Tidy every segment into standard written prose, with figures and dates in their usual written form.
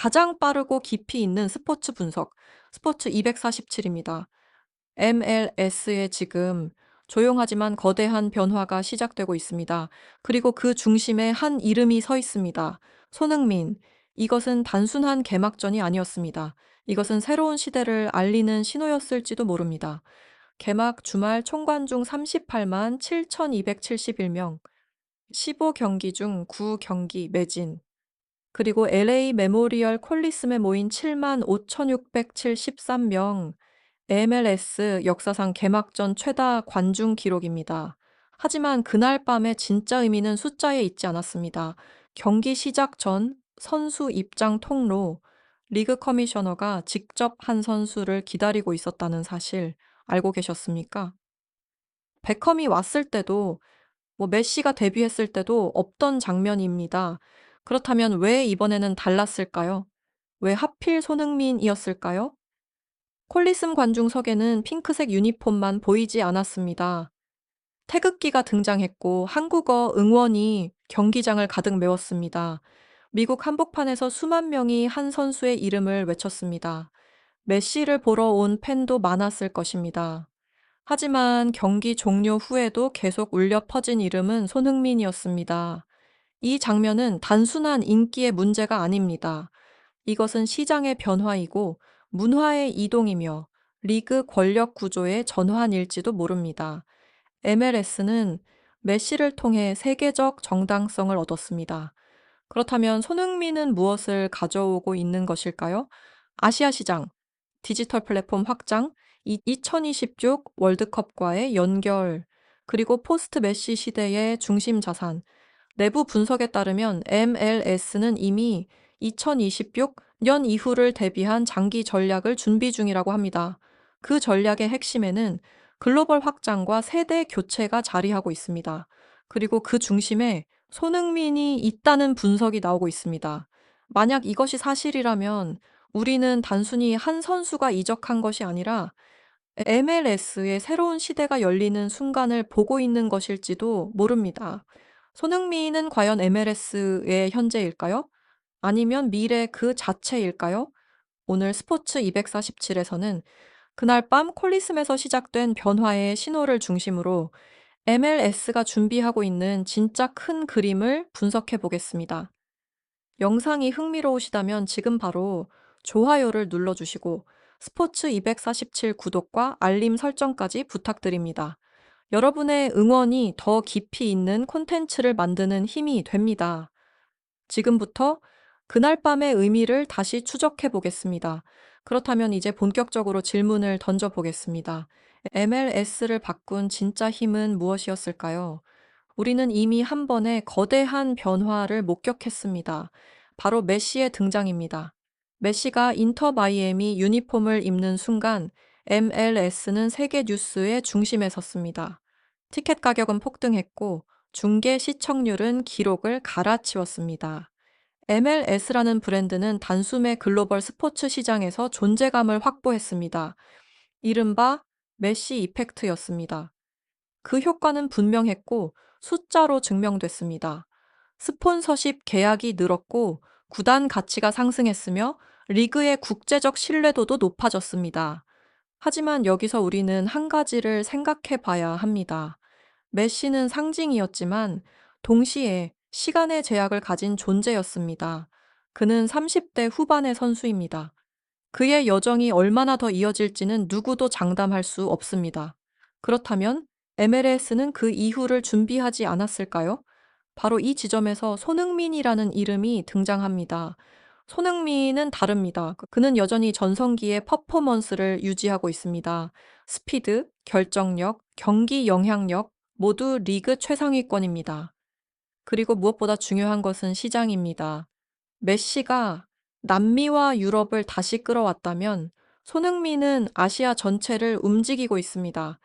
가장 빠르고 깊이 있는 스포츠 분석, 스포츠 247입니다. MLS에 지금 조용하지만 거대한 변화가 시작되고 있습니다. 그리고 그 중심에 한 이름이 서 있습니다. 손흥민. 이것은 단순한 개막전이 아니었습니다. 이것은 새로운 시대를 알리는 신호였을지도 모릅니다. 개막 주말 총관중 38만 7,271명, 15경기 중 9경기 매진. 그리고 LA 메모리얼 콜리슴에 모인 7만 5,673명, MLS 역사상 개막전 최다 관중 기록입니다. 하지만 그날 밤의 진짜 의미는 숫자에 있지 않았습니다. 경기 시작 전 선수 입장 통로, 리그 커미셔너가 직접 한 선수를 기다리고 있었다는 사실 알고 계셨습니까? 베컴이 왔을 때도 메시가 데뷔했을 때도 없던 장면입니다. 그렇다면 왜 이번에는 달랐을까요? 왜 하필 손흥민이었을까요? 콜리슴 관중석에는 핑크색 유니폼만 보이지 않았습니다. 태극기가 등장했고 한국어 응원이 경기장을 가득 메웠습니다. 미국 한복판에서 수만 명이 한 선수의 이름을 외쳤습니다. 메시를 보러 온 팬도 많았을 것입니다. 하지만 경기 종료 후에도 계속 울려 퍼진 이름은 손흥민이었습니다. 이 장면은 단순한 인기의 문제가 아닙니다. 이것은 시장의 변화이고 문화의 이동이며 리그 권력 구조의 전환일지도 모릅니다. MLS는 메시를 통해 세계적 정당성을 얻었습니다. 그렇다면 손흥민은 무엇을 가져오고 있는 것일까요? 아시아 시장, 디지털 플랫폼 확장, 2026 월드컵과의 연결, 그리고 포스트 메시 시대의 중심 자산, 내부 분석에 따르면 MLS는 이미 2026년 이후를 대비한 장기 전략을 준비 중이라고 합니다. 그 전략의 핵심에는 글로벌 확장과 세대 교체가 자리하고 있습니다. 그리고 그 중심에 손흥민이 있다는 분석이 나오고 있습니다. 만약 이것이 사실이라면 우리는 단순히 한 선수가 이적한 것이 아니라 MLS의 새로운 시대가 열리는 순간을 보고 있는 것일지도 모릅니다. 손흥민은 과연 MLS의 현재일까요? 아니면 미래 그 자체일까요? 오늘 스포츠 247에서는 그날 밤 콜리슴에서 시작된 변화의 신호를 중심으로 MLS가 준비하고 있는 진짜 큰 그림을 분석해 보겠습니다. 영상이 흥미로우시다면 지금 바로 좋아요를 눌러주시고 스포츠 247 구독과 알림 설정까지 부탁드립니다. 여러분의 응원이 더 깊이 있는 콘텐츠를 만드는 힘이 됩니다. 지금부터 그날 밤의 의미를 다시 추적해 보겠습니다. 그렇다면 이제 본격적으로 질문을 던져 보겠습니다. MLS를 바꾼 진짜 힘은 무엇이었을까요? 우리는 이미 한 번의 거대한 변화를 목격했습니다. 바로 메시의 등장입니다. 메시가 인터 마이애미 유니폼을 입는 순간 MLS는 세계 뉴스의 중심에 섰습니다. 티켓 가격은 폭등했고 중계 시청률은 기록을 갈아치웠습니다. MLS라는 브랜드는 단숨에 글로벌 스포츠 시장에서 존재감을 확보했습니다. 이른바 메시 이펙트였습니다. 그 효과는 분명했고 숫자로 증명됐습니다. 스폰서십 계약이 늘었고 구단 가치가 상승했으며 리그의 국제적 신뢰도도 높아졌습니다. 하지만 여기서 우리는 한 가지를 생각해 봐야 합니다. 메시는 상징이었지만 동시에 시간의 제약을 가진 존재였습니다. 그는 30대 후반의 선수입니다. 그의 여정이 얼마나 더 이어질지는 누구도 장담할 수 없습니다. 그렇다면 MLS는 그 이후를 준비하지 않았을까요? 바로 이 지점에서 손흥민이라는 이름이 등장합니다. 손흥민은 다릅니다. 그는 여전히 전성기의 퍼포먼스를 유지하고 있습니다. 스피드, 결정력, 경기 영향력 모두 리그 최상위권입니다. 그리고 무엇보다 중요한 것은 시장입니다. 메시가 남미와 유럽을 다시 끌어왔다면 손흥민은 아시아 전체를 움직이고 있습니다.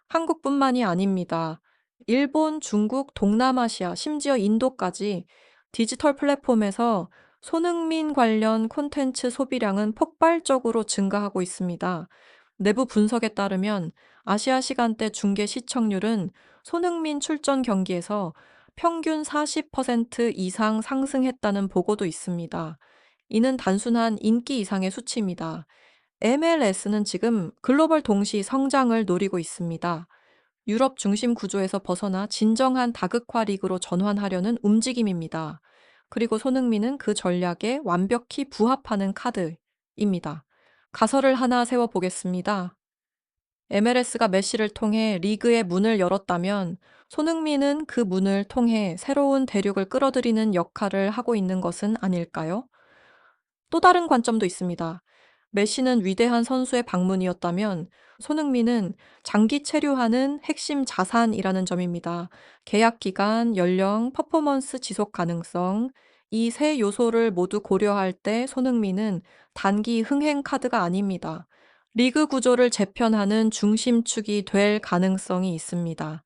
한국뿐만이 아닙니다. 일본, 중국, 동남아시아, 심지어 인도까지 디지털 플랫폼에서 손흥민 관련 콘텐츠 소비량은 폭발적으로 증가하고 있습니다. 내부 분석에 따르면 아시아 시간대 중계 시청률은 손흥민 출전 경기에서 평균 40% 이상 상승했다는 보고도 있습니다. 이는 단순한 인기 이상의 수치입니다. MLS는 지금 글로벌 동시 성장을 노리고 있습니다. 유럽 중심 구조에서 벗어나 진정한 다극화 리그로 전환하려는 움직임입니다. 그리고 손흥민은 그 전략에 완벽히 부합하는 카드입니다. 가설을 하나 세워보겠습니다. MLS가 메시를 통해 리그의 문을 열었다면 손흥민은 그 문을 통해 새로운 대륙을 끌어들이는 역할을 하고 있는 것은 아닐까요? 또 다른 관점도 있습니다. 메시는 위대한 선수의 방문이었다면 손흥민은 장기 체류하는 핵심 자산이라는 점입니다. 계약 기간, 연령, 퍼포먼스 지속 가능성, 이 세 요소를 모두 고려할 때 손흥민은 단기 흥행 카드가 아닙니다. 리그 구조를 재편하는 중심축이 될 가능성이 있습니다.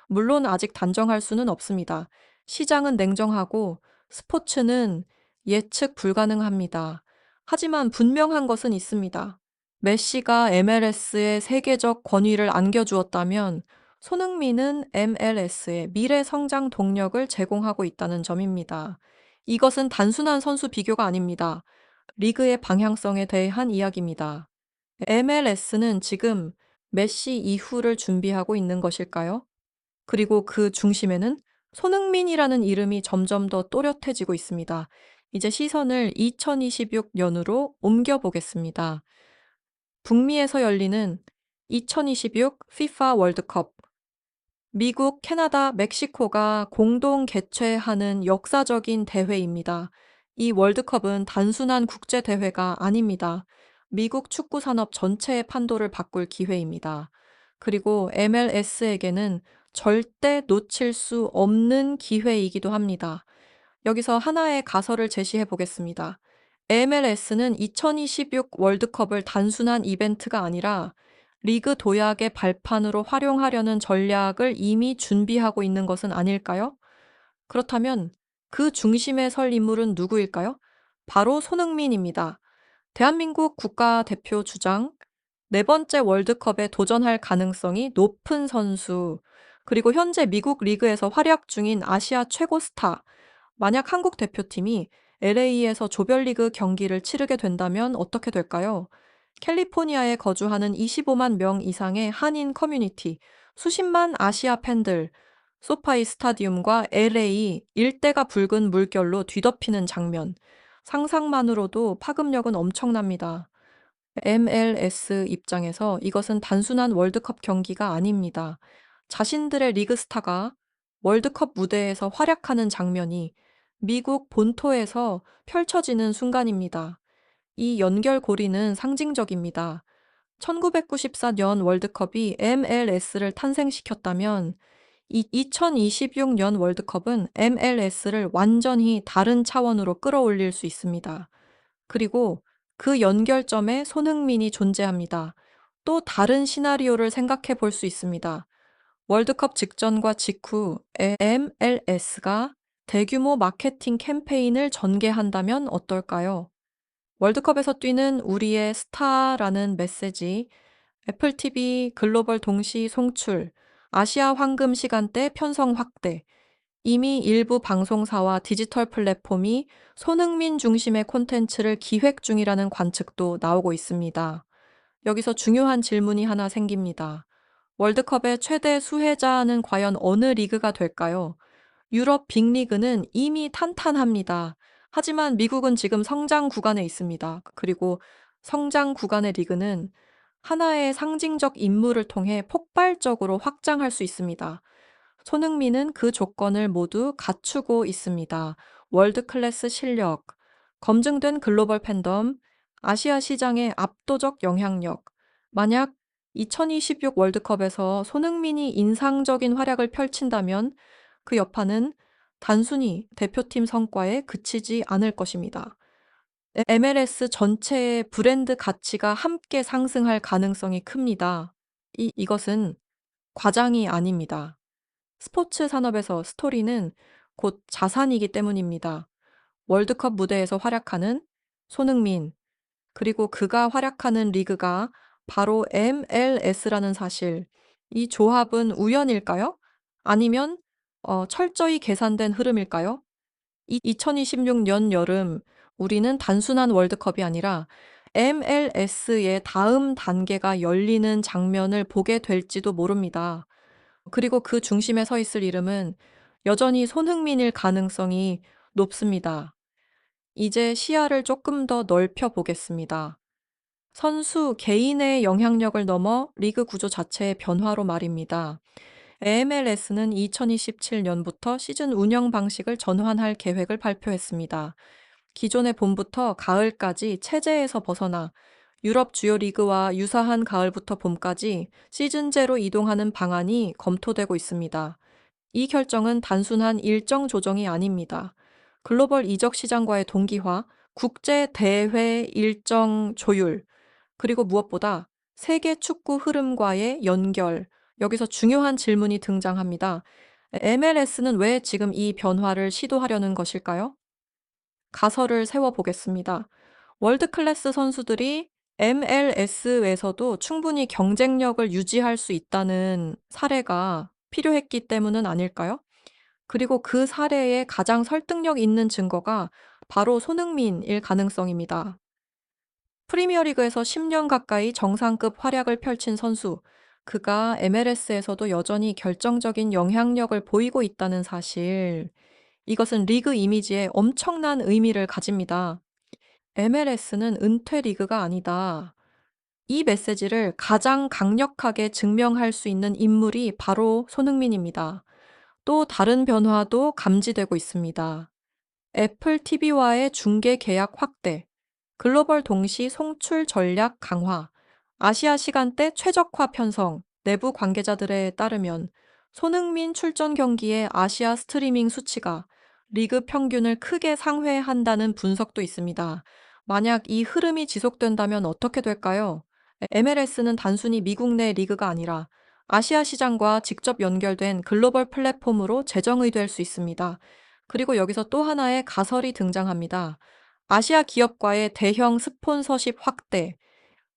물론 아직 단정할 수는 없습니다. 시장은 냉정하고 스포츠는 예측 불가능합니다. 하지만 분명한 것은 있습니다. 메시가 MLS에 세계적 권위를 안겨주었다면 손흥민은 MLS에 미래 성장 동력을 제공하고 있다는 점입니다. 이것은 단순한 선수 비교가 아닙니다. 리그의 방향성에 대한 이야기입니다. MLS는 지금 메시 이후를 준비하고 있는 것일까요? 그리고 그 중심에는 손흥민이라는 이름이 점점 더 또렷해지고 있습니다. 이제 시선을 2026년으로 옮겨보겠습니다. 북미에서 열리는 2026 FIFA 월드컵. 미국, 캐나다, 멕시코가 공동 개최하는 역사적인 대회입니다. 이 월드컵은 단순한 국제 대회가 아닙니다. 미국 축구 산업 전체의 판도를 바꿀 기회입니다. 그리고 MLS에게는 절대 놓칠 수 없는 기회이기도 합니다. 여기서 하나의 가설을 제시해 보겠습니다. MLS는 2026 월드컵을 단순한 이벤트가 아니라 리그 도약의 발판으로 활용하려는 전략을 이미 준비하고 있는 것은 아닐까요? 그렇다면 그 중심에 설 인물은 누구일까요? 바로 손흥민입니다. 대한민국 국가대표 주장, 네 번째 월드컵에 도전할 가능성이 높은 선수, 그리고 현재 미국 리그에서 활약 중인 아시아 최고 스타. 만약 한국 대표팀이 LA에서 조별리그 경기를 치르게 된다면 어떻게 될까요? 캘리포니아에 거주하는 25만 명 이상의 한인 커뮤니티, 수십만 아시아 팬들, 소파이 스타디움과 LA 일대가 붉은 물결로 뒤덮이는 장면. 상상만으로도 파급력은 엄청납니다. MLS 입장에서 이것은 단순한 월드컵 경기가 아닙니다. 자신들의 리그 스타가 월드컵 무대에서 활약하는 장면이 미국 본토에서 펼쳐지는 순간입니다. 이 연결고리는 상징적입니다. 1994년 월드컵이 MLS를 탄생시켰다면 이 2026년 월드컵은 MLS를 완전히 다른 차원으로 끌어올릴 수 있습니다. 그리고 그 연결점에 손흥민이 존재합니다. 또 다른 시나리오를 생각해 볼 수 있습니다. 월드컵 직전과 직후에 MLS가 대규모 마케팅 캠페인을 전개한다면 어떨까요? 월드컵에서 뛰는 우리의 스타라는 메시지, 애플 TV 글로벌 동시 송출, 아시아 황금 시간대 편성 확대, 이미 일부 방송사와 디지털 플랫폼이 손흥민 중심의 콘텐츠를 기획 중이라는 관측도 나오고 있습니다. 여기서 중요한 질문이 하나 생깁니다. 월드컵의 최대 수혜자는 과연 어느 리그가 될까요? 유럽 빅리그는 이미 탄탄합니다. 하지만 미국은 지금 성장 구간에 있습니다. 그리고 성장 구간의 리그는 하나의 상징적 인물을 통해 폭발적으로 확장할 수 있습니다. 손흥민은 그 조건을 모두 갖추고 있습니다. 월드 클래스 실력, 검증된 글로벌 팬덤, 아시아 시장의 압도적 영향력. 만약 2026 월드컵에서 손흥민이 인상적인 활약을 펼친다면 그 여파는 단순히 대표팀 성과에 그치지 않을 것입니다. MLS 전체의 브랜드 가치가 함께 상승할 가능성이 큽니다. 이것은 과장이 아닙니다. 스포츠 산업에서 스토리는 곧 자산이기 때문입니다. 월드컵 무대에서 활약하는 손흥민, 그리고 그가 활약하는 리그가 바로 MLS라는 사실. 이 조합은 우연일까요? 아니면 철저히 계산된 흐름일까요? 2026년 여름 우리는 단순한 월드컵이 아니라 MLS의 다음 단계가 열리는 장면을 보게 될지도 모릅니다. 그리고 그 중심에 서 있을 이름은 여전히 손흥민일 가능성이 높습니다. 이제 시야를 조금 더 넓혀 보겠습니다. 선수 개인의 영향력을 넘어 리그 구조 자체의 변화로 말입니다. AMLS는 2027년부터 시즌 운영 방식을 전환할 계획을 발표했습니다. 기존의 봄부터 가을까지 체제에서 벗어나 유럽 주요 리그와 유사한 가을부터 봄까지 시즌제로 이동하는 방안이 검토되고 있습니다. 이 결정은 단순한 일정 조정이 아닙니다. 글로벌 이적 시장과의 동기화, 국제 대회 일정 조율, 그리고 무엇보다 세계 축구 흐름과의 연결, 여기서 중요한 질문이 등장합니다. MLS는 왜 지금 이 변화를 시도하려는 것일까요? 가설을 세워보겠습니다. 월드클래스 선수들이 MLS에서도 충분히 경쟁력을 유지할 수 있다는 사례가 필요했기 때문은 아닐까요? 그리고 그 사례에 가장 설득력 있는 증거가 바로 손흥민일 가능성입니다. 프리미어리그에서 10년 가까이 정상급 활약을 펼친 선수, 그가 MLS에서도 여전히 결정적인 영향력을 보이고 있다는 사실, 이것은 리그 이미지에 엄청난 의미를 가집니다. MLS는 은퇴 리그가 아니다. 이 메시지를 가장 강력하게 증명할 수 있는 인물이 바로 손흥민입니다. 또 다른 변화도 감지되고 있습니다. 애플 TV와의 중계 계약 확대, 글로벌 동시 송출 전략 강화, 아시아 시간대 최적화 편성, 내부 관계자들에 따르면 손흥민 출전 경기의 아시아 스트리밍 수치가 리그 평균을 크게 상회한다는 분석도 있습니다. 만약 이 흐름이 지속된다면 어떻게 될까요? MLS는 단순히 미국 내 리그가 아니라 아시아 시장과 직접 연결된 글로벌 플랫폼으로 재정의 될 수 있습니다. 그리고 여기서 또 하나의 가설이 등장합니다. 아시아 기업과의 대형 스폰서십 확대,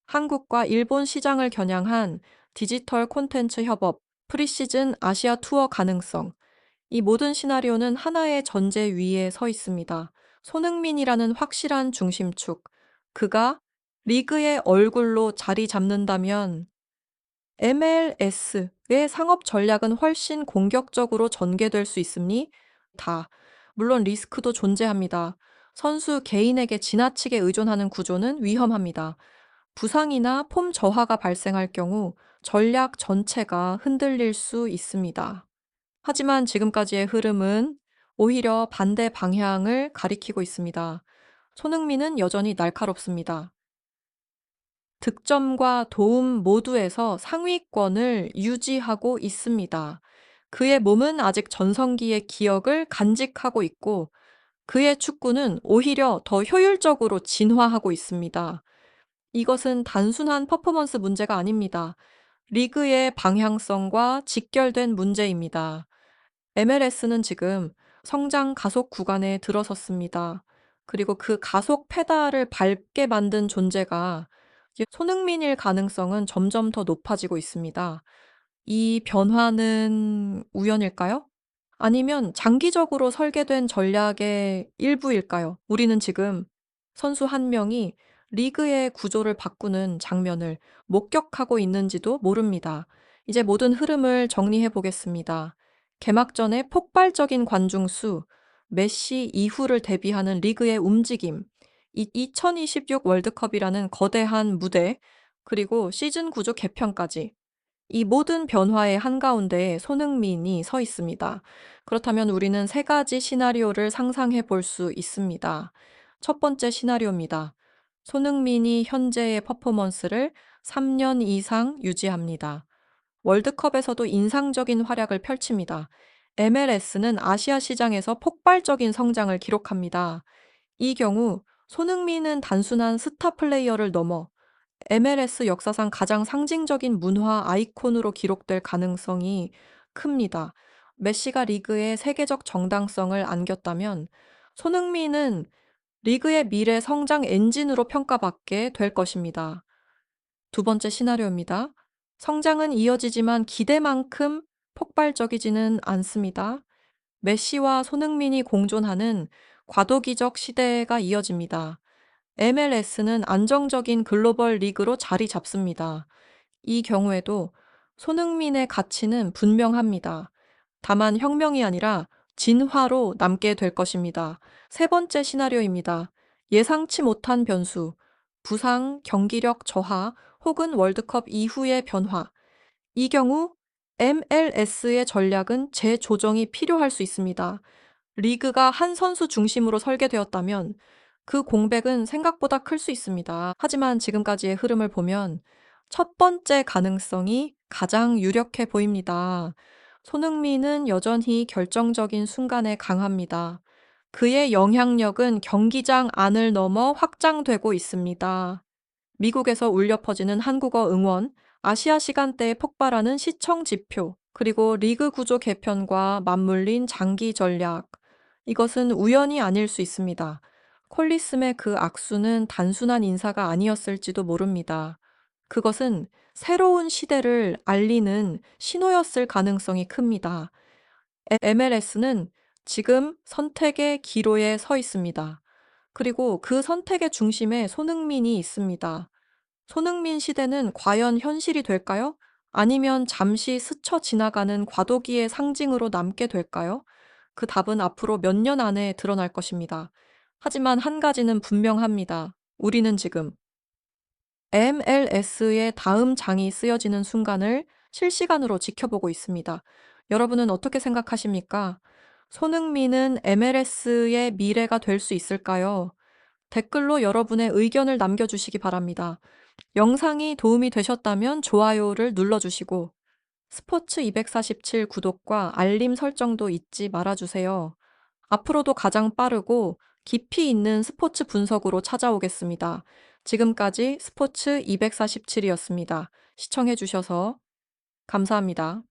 한국과 일본 시장을 겨냥한 디지털 콘텐츠 협업, 프리시즌 아시아 투어 가능성. 이 모든 시나리오는 하나의 전제 위에 서 있습니다. 손흥민이라는 확실한 중심축. 그가 리그의 얼굴로 자리 잡는다면 MLS의 상업 전략은 훨씬 공격적으로 전개될 수 있으니 물론 리스크도 존재합니다. 선수 개인에게 지나치게 의존하는 구조는 위험합니다. 부상이나 폼 저하가 발생할 경우 전략 전체가 흔들릴 수 있습니다. 하지만 지금까지의 흐름은 오히려 반대 방향을 가리키고 있습니다. 손흥민은 여전히 날카롭습니다. 득점과 도움 모두에서 상위권을 유지하고 있습니다. 그의 몸은 아직 전성기의 기억을 간직하고 있고 그의 축구는 오히려 더 효율적으로 진화하고 있습니다. 이것은 단순한 퍼포먼스 문제가 아닙니다. 리그의 방향성과 직결된 문제입니다. MLS는 지금 성장 가속 구간에 들어섰습니다. 그리고 그 가속 페달을 밟게 만든 존재가 이제 손흥민일 가능성은 점점 더 높아지고 있습니다. 이 변화는 우연일까요? 아니면 장기적으로 설계된 전략의 일부일까요? 우리는 지금 선수 한 명이 리그의 구조를 바꾸는 장면을 목격하고 있는지도 모릅니다. 이제 모든 흐름을 정리해 보겠습니다. 개막전의 폭발적인 관중 수, 메시 이후를 대비하는 리그의 움직임, 2026 월드컵이라는 거대한 무대, 그리고 시즌 구조 개편까지 이 모든 변화의 한가운데에 손흥민이 서 있습니다. 그렇다면 우리는 세 가지 시나리오를 상상해 볼 수 있습니다. 첫 번째 시나리오입니다. 손흥민이 현재의 퍼포먼스를 3년 이상 유지합니다. 월드컵에서도 인상적인 활약을 펼칩니다. MLS는 아시아 시장에서 폭발적인 성장을 기록합니다. 이 경우 손흥민은 단순한 스타 플레이어를 넘어 MLS 역사상 가장 상징적인 문화 아이콘으로 기록될 가능성이 큽니다. 메시가 리그에 세계적 정당성을 안겼다면 손흥민은 리그의 미래 성장 엔진으로 평가받게 될 것입니다. 두 번째 시나리오입니다. 성장은 이어지지만 기대만큼 폭발적이지는 않습니다. 메시와 손흥민이 공존하는 과도기적 시대가 이어집니다. MLS는 안정적인 글로벌 리그로 자리 잡습니다. 이 경우에도 손흥민의 가치는 분명합니다. 다만 혁명이 아니라 진화로 남게 될 것입니다. 세 번째 시나리오입니다. 예상치 못한 변수, 부상, 경기력 저하 혹은 월드컵 이후의 변화. 이 경우 MLS의 전략은 재조정이 필요할 수 있습니다. 리그가 한 선수 중심으로 설계되었다면 그 공백은 생각보다 클 수 있습니다. 하지만 지금까지의 흐름을 보면 첫 번째 가능성이 가장 유력해 보입니다. 손흥민은 여전히 결정적인 순간에 강합니다. 그의 영향력은 경기장 안을 넘어 확장되고 있습니다. 미국에서 울려 퍼지는 한국어 응원, 아시아 시간대에 폭발하는 시청 지표, 그리고 리그 구조 개편과 맞물린 장기 전략. 이것은 우연이 아닐 수 있습니다. 콜리슴의 그 악수는 단순한 인사가 아니었을지도 모릅니다. 그것은 새로운 시대를 알리는 신호였을 가능성이 큽니다. MLS는 지금 선택의 기로에 서 있습니다. 그리고 그 선택의 중심에 손흥민이 있습니다. 손흥민 시대는 과연 현실이 될까요? 아니면 잠시 스쳐 지나가는 과도기의 상징으로 남게 될까요? 그 답은 앞으로 몇 년 안에 드러날 것입니다. 하지만 한 가지는 분명합니다. 우리는 지금 MLS의 다음 장이 쓰여지는 순간을 실시간으로 지켜보고 있습니다. 여러분은 어떻게 생각하십니까? 손흥민은 MLS의 미래가 될 수 있을까요? 댓글로 여러분의 의견을 남겨주시기 바랍니다. 영상이 도움이 되셨다면 좋아요를 눌러주시고 스포츠 247 구독과 알림 설정도 잊지 말아주세요. 앞으로도 가장 빠르고 깊이 있는 스포츠 분석으로 찾아오겠습니다. 지금까지 스포츠 247이었습니다. 시청해주셔서 감사합니다.